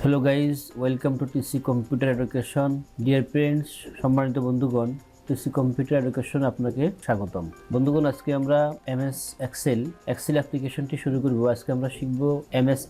Hello guys, welcome to TC computer education. Dear friends, সম্মানিত বন্ধুগণ, TC computer education আপনাকে স্বাগতম। বন্ধুগণ, আজকে আমরা এমএস এক্সেল অ্যাপ্লিকেশনটি শুরু করব। আজকে আমরা শিখব এমএস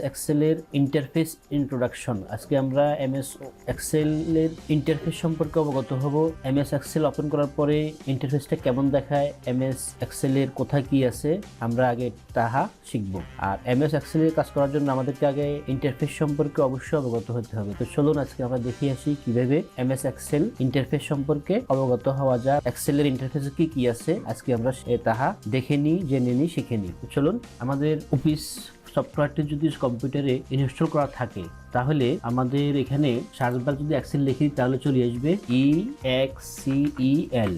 এক্সেলের ইন্টারফেস ইন্ট্রোডাকশন। আজকে আমরা এমএস এক্সেলের ইন্টারফেস সম্পর্কে অবগত হব। এমএস এক্সেল ওপেন করার পরে ইন্টারফেসটা কেমন দেখায়, এমএস এক্সেলের কোথায় কি আছে, আমরা আগে তাহা শিখব। আর এমএস এক্সেলের কাজ করার জন্য আমাদেরকে আগে ইন্টারফেস সম্পর্কে অবশ্যই অবগত হতে হবে। তো চলুন আজকে আমরা দেখে আসি কিভাবে এমএস এক্সেল ইন্টারফেস সম্পর্কে অবগত হওয়া যায়। এক্সেলের ইন্টারফেসে কি কি আছে আজকে আমরা তাহা দেখে নিই, জেনে নিই, শিখে নিই। চলুন, আমাদের অফিস সফটওয়্যারটি যদি কম্পিউটারে ইনস্টল করা থাকে তাহলে আমাদের এখানে সার্চ বার যদি এক্সেল লিখি তাহলে চলে আসবে EXCEL।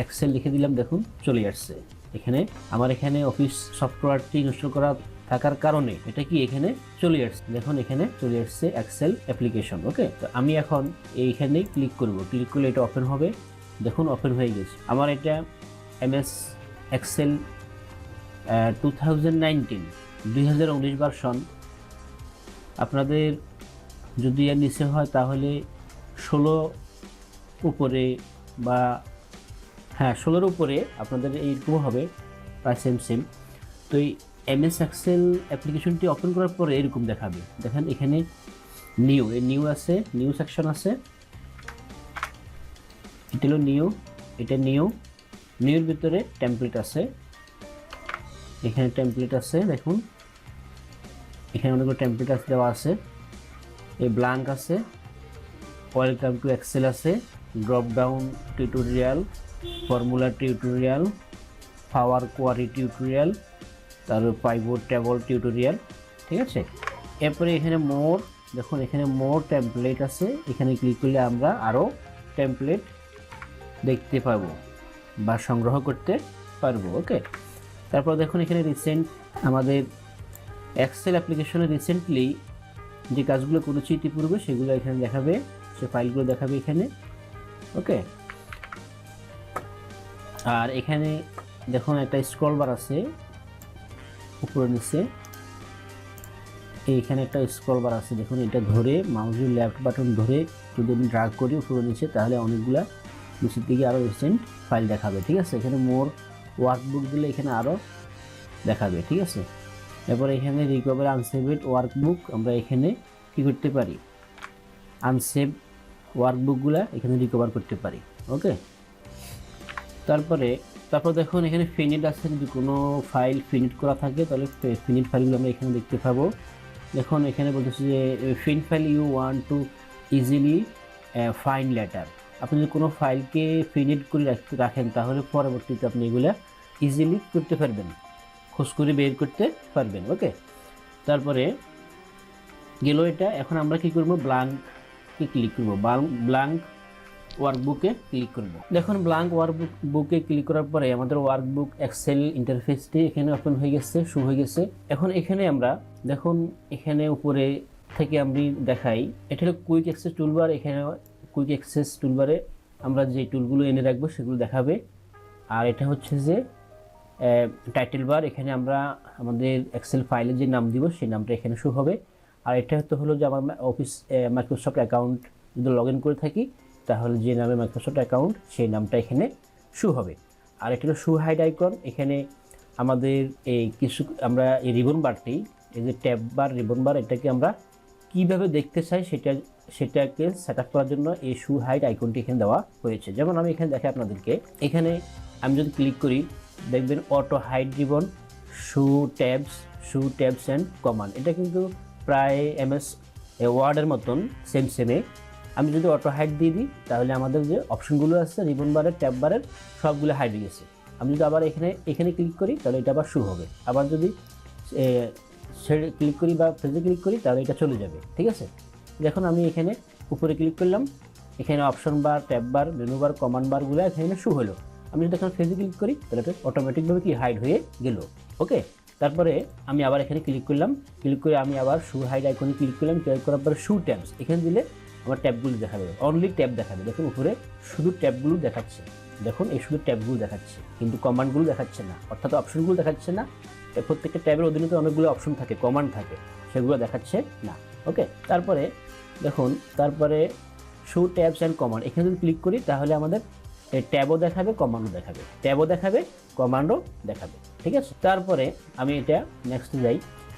এক্সেল লিখে দিলাম, দেখুন চলে আসছে। এখানে আমার এখানে অফিস সফটওয়্যারটি ইনস্টল করা থাকার কারণে এটা কি এখানে চলে আসছে। দেখুন এখানে চলে আসছে এক্সেল অ্যাপ্লিকেশন। ওকে, তো আমি এখন এইখানে ক্লিক করব। ক্লিক করলে এটা ওপেন হবে। দেখুন ওপেন হয়ে গেছে আমার এটা এমএস এক্সেল 2019 ভার্সন। আপনাদের যদি এর নিচে হয় তাহলে 16 উপরে বা 16 উপরে আপনাদের এইরকম হবে, প্রায় সেম। তো এই এমএস এক্সেল অ্যাপ্লিকেশনটি ওপেন করার পরে এরকম দেখাবে। দেখেন এখানে নিউ আছে, নিউ সেকশন আছে। এটা হলো এটা নিউর ভিতরে টেমপ্লেট আছে। এখানে টেমপ্লেট আছে, দেখুন এখানে অনেকগুলো টেমপ্লেট আছে, দেওয়া আছে। এই ব্ল্যাঙ্ক আছে, ওয়েলকাম টু এক্সেল আছে, drop down tutorial, formula tutorial, power query tutorial, তারপর পাইভট টেবল টিউটোরিয়াল। ঠিক আছে, এরপরে এখানে দেখুন এখানে মোর টেমপ্লেট আছে। এখানে ক্লিক করলে আমরা আরও টেমপ্লেট দেখতে পাবো বা সংগ্রহ করতে পারবো। ওকে, তারপর দেখুন এখানে রিসেন্ট আমাদের এক্সেল অ্যাপ্লিকেশনে রিসেন্টলি যে কাজগুলো করেছি ইতিপূর্বে সেগুলো এখানে দেখাবে, সে ফাইলগুলো দেখাবে এখানে। ওকে, আর এখানে দেখুন একটা স্ক্রল বার আছে উপরে নিচে। এইখানে একটা স্ক্রল বার আছে, দেখুন এটা ধরে মাউসের লেফট বাটন ধরে যদি আমি ড্র্যাগ করি উপরে নিচে তাহলে অনেকগুলা নিচের দিকে আরও রিসেন্ট ফাইল দেখাবে। ঠিক আছে, এখানে মোর ওয়ার্কবুক দিলে এখানে আরও দেখাবে। ঠিক আছে, এরপর এখানে রিকভার আনসেভড ওয়ার্কবুক, আমরা এখানে কি করতে পারি, আনসেভ ওয়ার্কবুকগুলা এখানে রিকভার করতে পারি। ওকে, তারপর দেখুন এখানে ফিনিট আছে। যদি কোনো ফাইল ফিনিট করা থাকে তাহলে ফিনিট ফাইলগুলো আমরা এখানে দেখতে পাবো। দেখুন এখানে বলতেছে যে find file you want to easily find letter. আপনি যদি কোনো ফাইলকে ফিনিট করে রাখেন তাহলে পরবর্তীতে আপনি এগুলা ইজিলি করতে পারবেন, খোঁজ করে বের করতে পারবেন। ওকে, তারপরে গেল এটা। এখন আমরা কি করব, ব্ল্যাঙ্ককে ক্লিক করব, ব্ল্যাঙ্ক ওয়ার্কবুকে ক্লিক করব। দেখুন ব্ল্যাঙ্ক ওয়ার্কবুকে ক্লিক করার পরে আমাদের ওয়ার্কবুক এক্সেল ইন্টারফেসটি এখানে ওপেন হয়ে গেছে, শুরু হয়ে গেছে। এখন এখানে আমরা দেখুন এখানে উপরে থেকে আমি দেখাই, এটা হলো কুইক অ্যাক্সেস টুলবার। এখানে কুইক অ্যাক্সেস টুলবারে আমরা যে টুলগুলো এনে রাখবো সেগুলো দেখাবে। আর এটা হচ্ছে যে টাইটেল বার, এখানে আমরা আমাদের এক্সেল ফাইলে যে নাম দিব সেই নামটা এখানে শো হবে। আর এটা হলো যে আমার অফিস মাইক্রোসফট অ্যাকাউন্ট যদি লগ ইন করে থাকি তাহলে যে নামে মাইক্রোসফট অ্যাকাউন্ট সেই নামটা এখানে শো হবে। আর এটা হলো শো হাইড আইকন। এখানে আমাদের এই কিছু আমরা এই রিবন বারটি, এই যে ট্যাব বার, রিবন বার, এটাকে আমরা কীভাবে দেখতে চাই সেটাকে সেট আপ করার জন্য এই শো হাইড আইকনটি এখানে দেওয়া হয়েছে। যেমন আমি এখানে দেখাই আপনাদেরকে, এখানে আমি যদি ক্লিক করি দেখবেন auto hide ribbon, show tabs and command. এটা কিন্তু প্রায় এমএস ওয়ার্ডের মতন সেমে। আমি যদি অটো হাইড দিয়ে দিই তাহলে আমাদের যে অপশনগুলো আছে রিবন বারের, ট্যাব বারের সবগুলো হাইড হয়ে গেছে। আমি যদি আবার এখানে ক্লিক করি তাহলে এটা আবার শো হবে। আবার যদি ক্লিক করি বা পেজে ক্লিক করি তাহলে এটা চলে যাবে। ঠিক আছে, দেখুন আমি এখানে উপরে ক্লিক করলাম, এখানে অপশন বার, ট্যাব বার, মেনু বার, কমান্ড বারগুলো এখানে শো হলো। আমি যদি এখন পেজে ক্লিক করি তাহলে এটা অটোমেটিকভাবে কি হাইড হয়ে গেল। ওকে, তারপরে আমি আবার এখানে ক্লিক করলাম, ক্লিক করে আমি আবার শো হাইড আইকনে ক্লিক করলাম। ক্লিক করার পরে শো ট্যাবস এখানে দিলে আমার ট্যাবগুলো দেখাবে, অনলি ট্যাব দেখাবে। দেখুন উপরে শুধু ট্যাবগুলো দেখাচ্ছে, দেখুন এই শুধু ট্যাবগুলো দেখাচ্ছে কিন্তু কমান্ডগুলো দেখাচ্ছে না, অর্থাৎ অপশনগুলো দেখাচ্ছে না। প্রত্যেকটা ট্যাবের অধীনে তো অনেকগুলো অপশন থাকে, কমান্ড থাকে, সেগুলো দেখাচ্ছে না। ওকে, তারপরে দেখুন, তারপরে শো ট্যাবস অ্যান্ড কমান্ড, এখানে যদি ক্লিক করি তাহলে আমাদের ট্যাবও দেখাবে, কমান্ডও দেখাবে, ট্যাবও দেখাবে, কমান্ডও দেখাবে। ঠিক আছে, তারপরে আমি এটা নেক্সট যাই।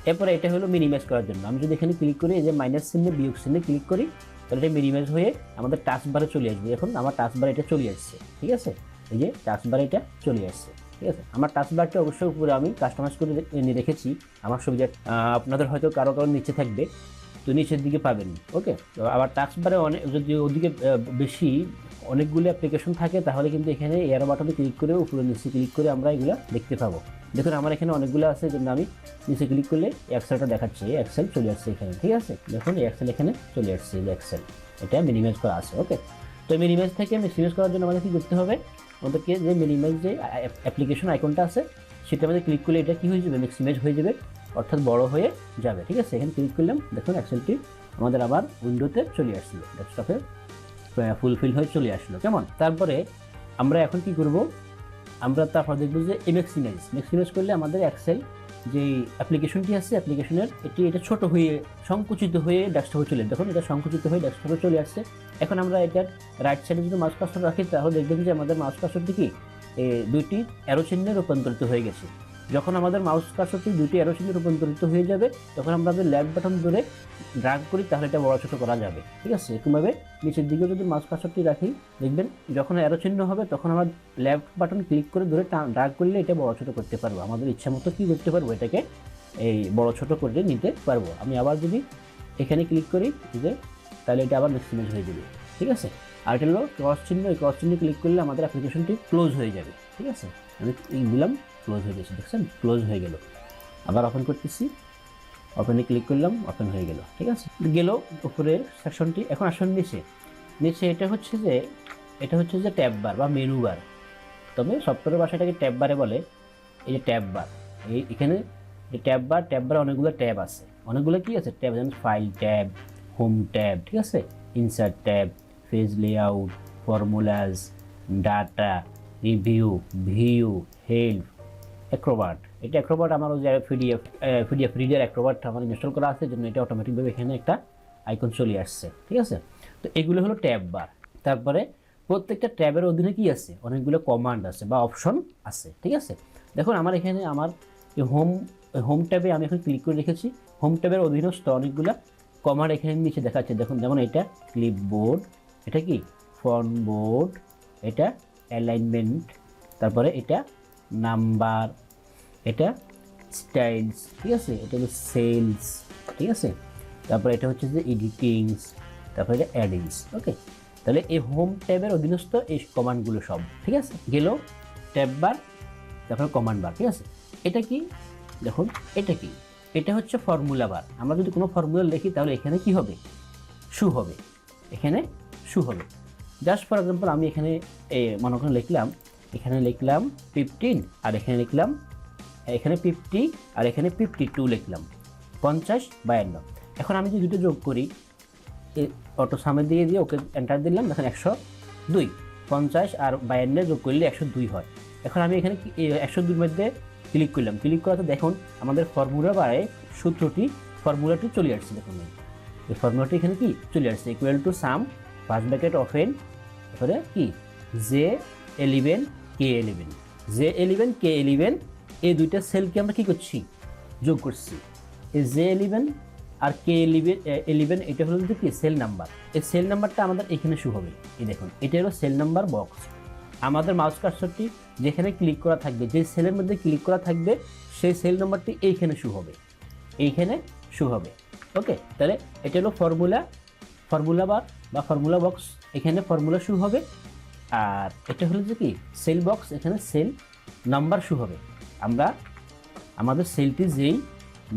এরপরে এটা হলো মিনিমাইজ করার জন্য, আমি যদি এখানে ক্লিক করি, এই যে মাইনাস চিহ্নে বিয়োগ চিহ্নে ক্লিক করি, তাহলে এটা মিনিমাইজ হয়ে আমাদের টাস্ক বারে চলে আসবে। এখন আমার টাস্ক বারে এটা চলে আসছে। ঠিক আছে, এই যে টাস্ক বারে এটা চলে আসছে। ঠিক আছে, আমার টাস্ক বারটা অবশ্যই উপরে আমি কাস্টমাইজ করে নিয়ে রেখেছি আমার সুবিধা। আপনাদের হয়তো কারো কারো নিচে থাকবে, তো নিচের দিকে পাবেন। ওকে, তো আবার টাস্ক বারে অনেক যদি ওদিকে বেশি অনেকগুলো অ্যাপ্লিকেশন থাকে তাহলে কিন্তু এখানে এয়ারো বাটনে ক্লিক করে উপরে নিচে ক্লিক করে আমরা এগুলো দেখতে পাবো। দেখুন আমার এখানে অনেকগুলো আছে, জন্য আমি নিচে ক্লিক করলে এক্সেলটা দেখাচ্ছে, এক্সেল চলে আসছে এখানে। ঠিক আছে, দেখুন এক্সেল এখানে চলে আসছে, যে এক্সেল এটা মিনিমাইজ করা আছে। ওকে, তো মিনিমাইজ থেকে ম্যাক্সিমাইজ করার জন্য আমাদের কী করতে হবে, আমাদেরকে যে মিনিমাইজ যে অ্যাপ্লিকেশন আইকনটা আছে সেটা আমাদের ক্লিক করলে এটা কী হয়ে যাবে, ম্যাক্সিমাইজ হয়ে যাবে, অর্থাৎ বড় হয়ে যাবে। ঠিক আছে, এখানে ক্লিক করলাম, দেখুন এক্সেলটি আমাদের আবার উইন্ডোতে চলে আসলো, ডেস্কটপে ফুলফিল হয়ে চলে আসলো। কেমন, তারপরে আমরা এখন কি করব, আমরা তারপর দেখব যে ম্যাক্সিমাইজ করলে আমাদের এক্সেল যে অ্যাপ্লিকেশনটি আছে অ্যাপ্লিকেশনের এটা ছোট হয়ে সংকুচিত হয়ে ডেস্কটপে চলে, দেখুন এটা সংকুচিত হয়ে ডেস্কটপে চলে আসছে। এখন আমরা এটার রাইট সাইডে যদি মাউস কার্সর রাখি তাহলে দেখবেন যে আমাদের মাউস কার্সরটি কি দুইটি অ্যারো চিহ্নে রূপান্তরিত হয়ে গেছে। যখন আমাদের মাউস কার্সরটি দুইটি অ্যারো চিহ্নে রূপান্তরিত হয়ে যাবে তখন আমরা লেফট বাটন ধরে ড্র্যাগ করি তাহলে এটা বড় ছোট করা যাবে। ঠিক আছে, এরকমভাবে নিচের দিকে যদি মাউস কার্সরটি রাখি দেখবেন যখন অ্যারো চিহ্ন হবে তখন আমরা লেফট বাটন ক্লিক করে ধরে ড্র্যাগ করলে এটা বড় ছোট করতে পারবো, আমাদের ইচ্ছা মতো কী করতে পারবো, এটাকে এই বড় ছোট করে নিতে পারবো। আমি আবার যদি এখানে ক্লিক করি যে তাহলে এটা আবার ম্যাক্সিমাইজ হয়ে যাবে। ঠিক আছে, আর এটা হলো ক্রস চিহ্ন, এই ক্রস চিহ্ন ক্লিক করলে আমাদের অ্যাপ্লিকেশনটি ক্লোজ হয়ে যাবে। ঠিক আছে, আমি দিলাম, ক্লোজ হয়ে গেছে, দেখছেন ক্লোজ হয়ে গেল। আবার ওপেন করতেছি, ওপেনে ক্লিক করলাম, ওপেন হয়ে গেল। ঠিক আছে, গেল উপরের সেকশনটি। এখন আসুন নিচে এটা হচ্ছে যে ট্যাব বার বা মেনু বার, তবে সফটওয়্যারের ভাষাটাকে ট্যাব বারে বলে। এই যে ট্যাব বার, এখানে যে ট্যাব বারে অনেকগুলো ট্যাব আছে, অনেকগুলো কি আছে ট্যাব, যেমন ফাইল ট্যাব, হোম ট্যাব, ঠিক আছে, insert tab, page layout, formulas, data, review, view, help, Acrobat. এটা অ্যাক্রোবাট আমার যে পিডিএফ রিডার অ্যাক্রোবাটটা আমার ইনস্টল করা আছে, জন্য এটা অটোমেটিকভাবে এখানে একটা আইকন চলে আসছে। ঠিক আছে, তো এগুলো হলো ট্যাব বার। তারপরে প্রত্যেকটা ট্যাবের অধীনে কি আছে, অনেকগুলো কমান্ড আছে বা অপশন আছে। ঠিক আছে, দেখুন আমার এখানে আমার হোম ট্যাবে আমি এখন ক্লিক করে রেখেছি, হোম ট্যাবের অধীনস্থ অনেকগুলো কমান্ড এখানে নিচে দেখাচ্ছে। দেখুন যেমন এটা ক্লিপবোর্ড, এটা কি ফন্ট বোর্ড, এটা অ্যালাইনমেন্ট, তারপরে এটা নাম্বার, এটা স্টাইলস, ঠিক আছে, এটা হলো সেলস, ঠিক আছে, তারপরে এটা হচ্ছে যে এডিটিংস, তারপরে এটা অ্যাডিংস। ওকে, তাহলে এই হোম ট্যাবের অধীনস্থ এই কমান্ডগুলো সব। ঠিক আছে, গেল ট্যাব বার, তারপরে কমান্ড বার। ঠিক আছে, এটা কি দেখুন, এটা হচ্ছে ফর্মুলা বার। আমরা যদি কোনো ফর্মুলা লিখি তাহলে এখানে কি হবে, শু হবে, এখানে শু হবে। জাস্ট ফর এক্সাম্পল আমি এখানে মনে করে লিখলাম 15 আর এখানে লিখলাম 50 আর এখানে 52 লিখলাম, 50, 52। এখন আমি যদি দুটো যোগ করি, অটো সামনে দিয়ে ওকে এন্টার দিলাম, দেখেন 102, 50 আর 52 যোগ করলে 102 হয়। এখন আমি এখানে 102-র মধ্যে ক্লিক করলাম, ক্লিক করাতে দেখুন আমাদের ফর্মুলা বারে ফর্মুলাটি চলে আসছে। দেখুন এই ফর্মুলাটি এখানে কি চলে আসছে, equal to some first bracket open, তারপরে কি J11 K11, J11 K11 এই দুইটা সেলকে আমরা কি করছি, যোগ করছি। এই J11 আর K11 এটা হলো কি সেল নাম্বার, এই সেল নাম্বারটা আমাদের এখানে শো হবে। এই দেখুন এটা হলো সেল নাম্বার বক্স। আমাদের মাউস কার্সরটি যেখানে ক্লিক করা থাকবে, যে সেলের মধ্যে ক্লিক করা থাকবে সেই সেল নাম্বারটি এইখানে শো হবে, এইখানে শো হবে। ওকে, তাহলে এটা হলো ফর্মুলা বার বা ফর্মুলা বক্স, এখানে ফর্মুলা শো হবে। আর এটা হলো যে কি সেল বক্স, এখানে সেল নাম্বার শো হবে। আমরা আমাদের সেলটি যেই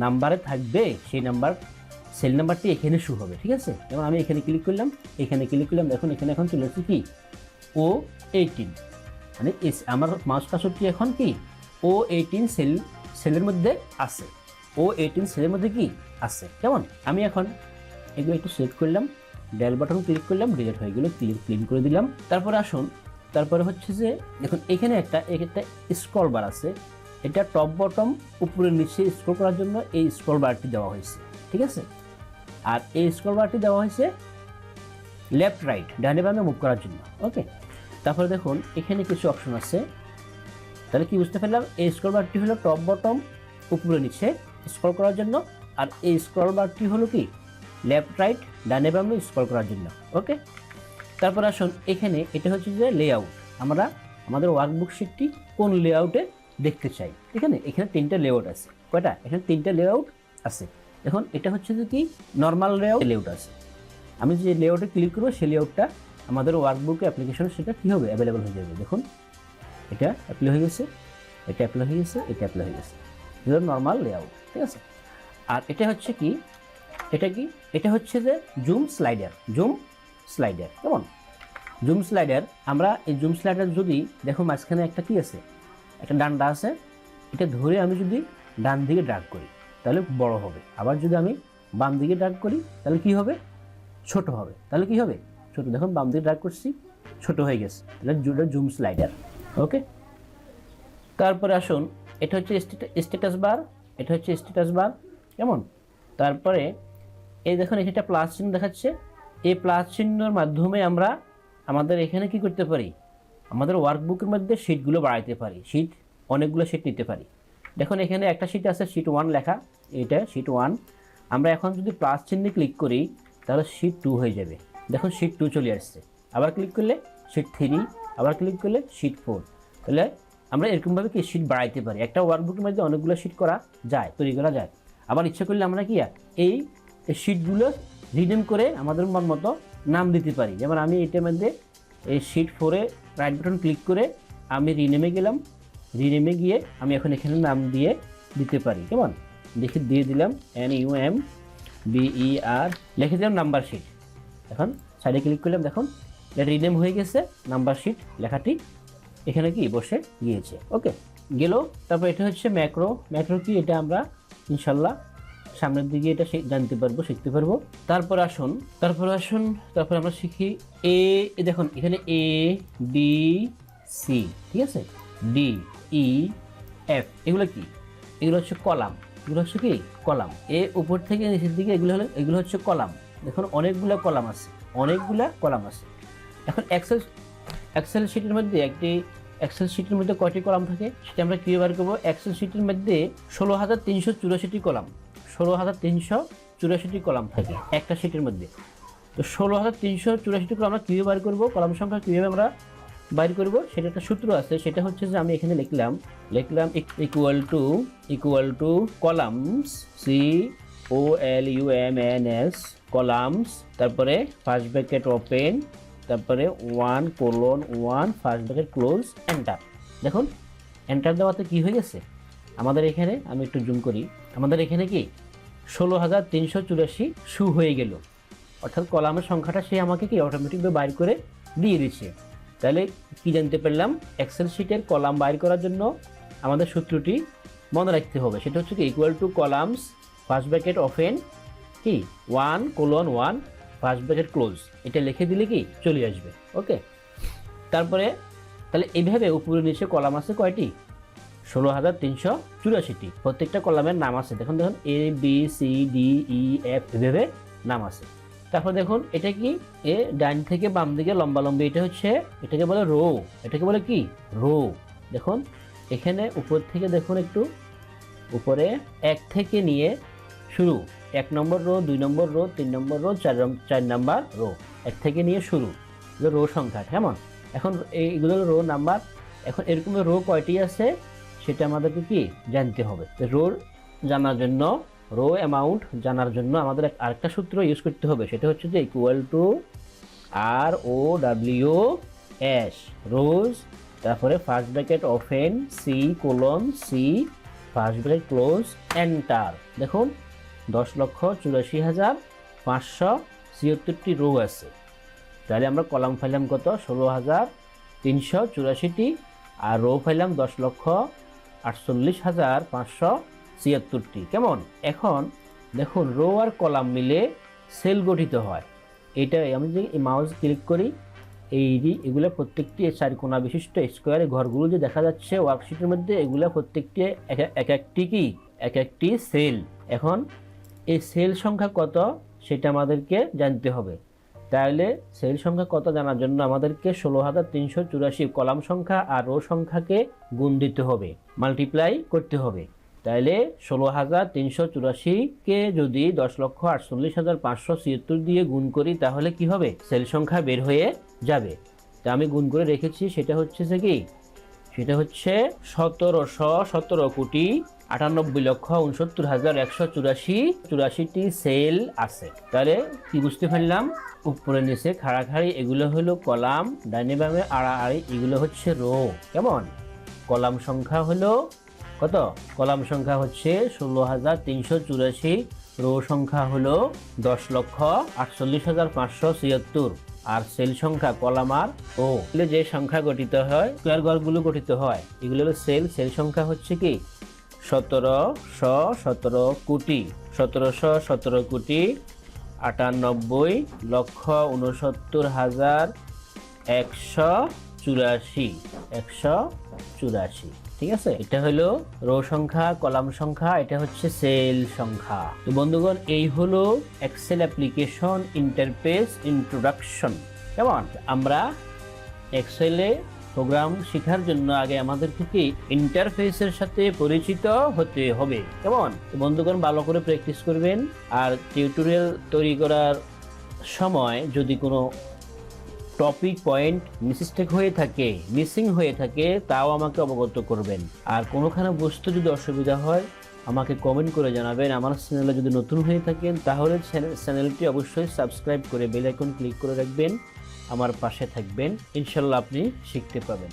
নাম্বারে থাকবে সেই সেল নাম্বারটি এখানে শো হবে। ঠিক আছে, যেমন আমি এখানে ক্লিক করলাম, দেখুন এখানে এখন চলে আসছে কি O18, মানে আমার মাউস কার্সরটি এখন কি O18 সেলের মধ্যে আছে, O18 সেলের মধ্যে কি আছে। কেমন, আমি এখন এগুলো একটু সেট করলাম, ডেল বাটন ক্লিক করলাম, ডিলিট হয়ে গেল, ক্লিন করে দিলাম। তারপরে আসুন, তারপরে হচ্ছে যে দেখুন এখানে একটা স্ক্রল বার আছে, এটা টপ বটম উপরে নিচে স্ক্রল করার জন্য এই স্ক্রল বারটি দেওয়া হয়েছে। ঠিক আছে, আর এই স্ক্রল বারটি দেওয়া হয়েছে লেফট রাইট ডানে বামে মুভ করার জন্য। ওকে, তারপরে দেখুন এখানে কিছু অপশন আছে। তাহলে কি বুঝতে পারলাম, এই স্ক্রল বারটি হলো টপ বটম উপরে নিচে স্ক্রল করার জন্য, আর এই স্ক্রল বারটি হলো কি লেফট রাইট ডানে বামে স্ক্রল করার জন্য। ওকে, তারপর আসুন এখানে এটা হচ্ছে যে লেআউট, আমরা আমাদের ওয়ার্কবুক শিটটি কোন লেআউটে দেখতে চাই। এখানে 3টা লেআউট আছে। কয়টা? এখানে 3টা লেআউট আছে। দেখুন এটা হচ্ছে যে কি নর্মাল লেআউট আছে। আমি যে লেআউটে ক্লিক করবো সেই লেআউটটা আমাদের ওয়ার্কবুক অ্যাপ্লিকেশন সেটা কী হবে, অ্যাভেলেবল হয়ে যাবে। দেখুন এটা অ্যাপ্লাই হয়ে গেছে, এটা অ্যাপ্লাই হয়ে গেছে, এটা অ্যাপ্লাই হয়ে গেছে। এটা নর্মাল লেআউট, ঠিক আছে। আর এটা হচ্ছে কি, এটা হচ্ছে যে জুম স্লাইডার। কেমন জুম স্লাইডার? আমরা এই জুম স্লাইডার যদি দেখো মাঝখানে একটা কি আছে, একটা ডান্ডা আছে, এটা ধরে আমি যদি ডান দিকে ড্র্যাগ করি তাহলে বড় হবে, আবার যদি আমি বাম দিকে ড্র্যাগ করি তাহলে কি হবে, ছোট হবে। তাহলে কি হবে, ছোট। দেখুন বাম দিকে ড্র্যাগ করছি, ছোট হয়ে গেছে, তাহলে জুম স্লাইডার। ওকে, তারপরে আসুন এটা হচ্ছে স্ট্যাটাস বার, এটা হচ্ছে স্ট্যাটাস বার। কেমন? তারপরে এই দেখুন এখানে একটা প্লাস চিহ্ন দেখাচ্ছে, এই প্লাস চিহ্নের মাধ্যমে আমরা আমাদের এখানে কি করতে পারি, আমাদের ওয়ার্কবুকের মধ্যে শিটগুলো বাড়াইতে পারি, অনেকগুলো শিট নিতে পারি। দেখুন এখানে একটা শিট আছে শিট 1 লেখা, এটা শিট 1। আমরা এখন যদি প্লাস চিহ্নে ক্লিক করি তাহলে শিট 2 হয়ে যাবে। দেখুন শিট 2 চলে আসছে। আবার ক্লিক করলে শিট 3, আবার ক্লিক করলে শিট 4। তাহলে আমরা এরকমভাবে কি শিট বাড়াইতে পারি। একটা ওয়ার্কবুকের মধ্যে অনেকগুলো শিট তৈরি করা যায়। আবার ইচ্ছা করলে আমরা কি এই শিটগুলো রিনেম করে আমাদের মন মতো নাম দিতে পারি। যেমন আমি এটার মধ্যে এই শিট 4-এ রাইট বাটন ক্লিক করে আমি রিনেমে গেলাম, রিনেমে গিয়ে আমি এখন এখানে নাম দিতে পারি। কেমন? দিয়ে দিলাম NUMBER, লিখে দিলাম নাম্বার শিট। এখন সাইডে ক্লিক করলাম, দেখুন এটা রিনেম হয়ে গেছে, নাম্বার শিট লেখাটি এখানে কি বসে গিয়েছে। ওকে, গেল। তারপর এটা হচ্ছে ম্যাক্রো কি, এটা আমরা ইনশাল্লাহ সামনের দিকে এটা জানতে পারবো, শিখতে পারবো। তারপর আমরা শিখি দেখুন এখানে ABC, ঠিক আছে, DEF, এগুলো কি, এগুলো হচ্ছে কলাম। এ উপর থেকে নিচের দিকে এগুলো হচ্ছে কলাম। দেখুন অনেকগুলা কলাম আছে। এখন এক্সেল শিটের মধ্যে কয়টি কলাম থাকে সেটা আমরা কীভাবে বার করবো। এক্সেল শিটের মধ্যে 16,384টি কলাম, 16,384টি কলাম থাকে একটা শিটের মধ্যে। তো 16,384টি কলাম আমরা কীভাবে বার করবো, কলাম সংখ্যা কীভাবে আমরা বাইর করব, সেটা একটা সূত্র আছে। সেটা হচ্ছে যে আমি এখানে লিখলাম equal to columns, COLUMNS, columns, তারপরে ফার্স্ট ব্র্যাকেট ওপেন, তারপরে 1:1 ফার্স্ট ব্র্যাকেট ক্লোজ, এন্টার। দেখুন এন্টার দেওয়াতে কি হয়ে গেছে আমাদের এখানে, আমি একটু জুম করি, আমাদের এখানে কি 16,384 শু হয়ে গেল। অর্থাৎ কলামের সংখ্যাটা সে আমাকে কি অটোমেটিকভাবে বাইর করে দিয়ে দিচ্ছে। তাহলে কি জানতে পারলাম, এক্সেল শিটের কলাম বাইর করার জন্য আমাদের সূত্রটি মনে রাখতে হবে। সেটা হচ্ছে কি equal to columns first bracket open কি 1:1 ফার্স্ট ব্র্যাকেট ক্লোজ, এটা লিখে দিলে কি চলে আসবে। ওকে, তারপরে তাহলে এইভাবে উপরে নিচে কলাম আছে কয়টি, 16,384টি। প্রত্যেকটা কলামের নাম আছে। দেখুন ABCDEF এভাবে নাম আছে। তারপর দেখুন এটা কি, ডান থেকে বাম দিকে লম্বালম্বি, এটাকে বলে রো। এটাকে বলে কি রো। দেখুন এখানে উপর থেকে দেখুন একটু উপরে 1 থেকে নিয়ে শুরু, 1 নম্বর রো, 2 নম্বর রো, 3 নম্বর রো, 4 নম্বর রো, 1 থেকে নিয়ে শুরু, রো সংখ্যা। কেমন? এখন এইগুলো রো নাম্বার। এখন এরকম রো কয়টি আছে সেটা আমাদেরকে কি জানতে হবে। রো জানার জন্য, রো অ্যামাউন্ট জানার জন্য আমাদের আরেকটা সূত্র ইউজ করতে হবে। সেটা হচ্ছে যে ইকুয়াল টু ROWS, রোজ, তারপরে first bracket open C:C first bracket close, enter. দেখুন 10,84,577টি রো আছে। তাহলে আমরা কলাম ফাইলাম কত, 16,384টি, আর রো ফাইলাম 10,48,576টি। কেমন? এখন দেখুন রো আর কলাম মিলে সেল গঠিত হয়। এটাই আমি যে মাউস ক্লিক করি, এগুলো প্রত্যেকটি 4 কোণা বিশিষ্ট স্কোয়ারে ঘরগুলো যে দেখা যাচ্ছে ওয়ার্কশিটের মধ্যে, এগুলো প্রত্যেকটি এক একটি সেল। এখন এই সেল সংখ্যা কত সেটা আমাদেরকে জানতে হবে। তাহলে সেল সংখ্যা কত জানার জন্য আমাদেরকে ১৬৩৮৪ কলাম সংখ্যা আর রো সংখ্যাকে গুণ দিতে হবে, মাল্টিপ্লাই করতে হবে। তাহলে ১৬৩৮৪ কে যদি ১০,৪৮,৫৭৬ দিয়ে গুণ করি তাহলে কি হবে? সেল সংখ্যা বের হয়ে যাবে। তা আমি গুণ করে রেখেছি, সেটা হচ্ছে যে কি, সেটা হচ্ছে ১৭,৯৭,৬৯,১৭,১৮৪টি সেল আছে। তাহলে কি বুঝতে পারলাম? উপরে নিচে খাড়াখাড়ি এগুলো হলো কলাম, ডাইনে বামে আড়াআড়ি এগুলো হচ্ছে রো। কেমন? কলাম সংখ্যা হলো কত? কলাম সংখ্যা হচ্ছে ১৬,৩৮৪, রো সংখ্যা হলো ১০,৪৮,৫৭৬। আর সেল সংখ্যা কলাম আর ও যে সংখ্যা গঠিত হয়, স্কয়ার ঘরগুলো গঠিত হয়, এগুলো হলো সেল। সেল সংখ্যা হচ্ছে কি ১৭,১৭ কোটি, ১৭,১৭ কোটি ৯৮,৬৯,১৮৪। ঠিক আছে, এটা হলো রো সংখ্যা, কলাম সংখ্যা, এটা হচ্ছে সেল সংখ্যা। তো বন্ধুগণ, এই হলো এক্সেল অ্যাপ্লিকেশন ইন্টারফেস ইন্ট্রোডাকশন। কেমন? আমরা এক্সেলে প্রোগ্রাম শেখার জন্য আগে আমাদেরকে কি ইন্টারফেসের সাথে পরিচিত হতে হবে। কেমন? তো বন্ধুগণ, ভালো করে প্র্যাকটিস করবেন। আর টিউটোরিয়াল তৈরি করার সময় যদি কোনো টপিক পয়েন্ট মিস্টেক হয়ে থাকে, মিসিং হয়ে থাকে, তাও আমাকে অবগত করবেন। আর কোনোখানে বুঝতে যদি অসুবিধা হয় আমাকে কমেন্ট করে জানাবেন। আমার চ্যানেলে যদি নতুন হয়ে থাকেন তাহলে চ্যানেলটি অবশ্যই সাবস্ক্রাইব করে বেল আইকন ক্লিক করে রাখবেন, আমার পাশে থাকবেন। ইনশাল্লাহ আপনি শিখতে পাবেন।